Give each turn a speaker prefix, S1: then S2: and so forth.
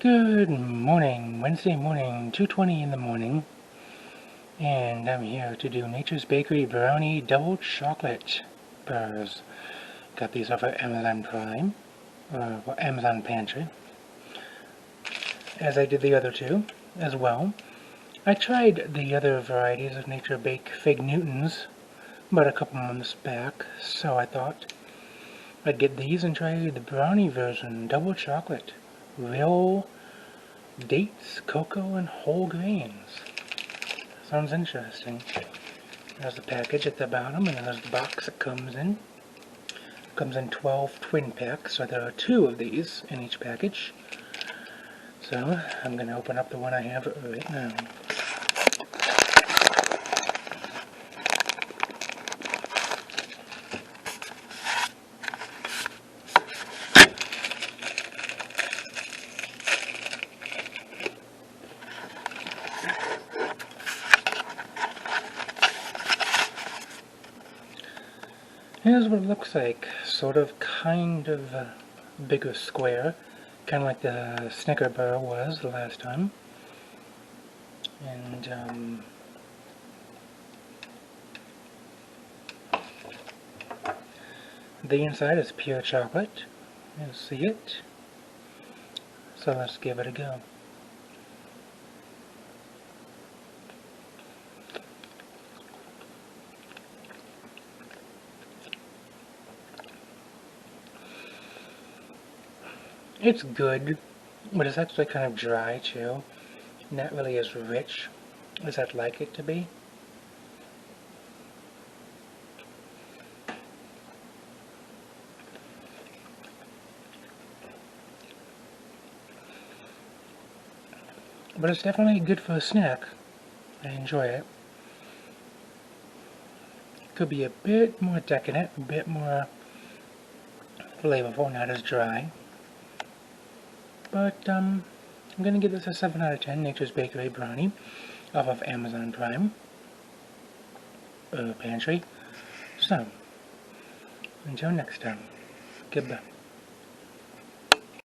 S1: Good morning, Wednesday morning, 2:20 in the morning, and I'm here to do Nature's Bakery Brownie Double Chocolate Bars. Got these off of Amazon Prime, or Amazon Pantry, as I did the other two as well. I tried the other varieties of Nature Bake Fig Newtons about a couple months back, so I thought I'd get these and try the brownie version, double chocolate, real dates, cocoa, and whole grains. Sounds interesting. There's the package at the bottom, and then there's the box it comes in. It comes in 12 twin packs, so there are 2 of these in each package. So I'm going to open up the one I have right now. Here's what it looks like. Sort of, kind of a bigger square. Kind of like the Snicker bar was the last time. And, the inside is pure chocolate. You'll see it. So let's give it a go. It's good, but it's actually kind of dry too. Not really as rich as I'd like it to be. But it's definitely good for a snack. I enjoy it. Could be a bit more decadent, a bit more flavorful, not as dry. But I'm going to give this a 7 out of 10, Nature's Bakery Brownie, off of Amazon Prime Pantry. So, until next time, goodbye.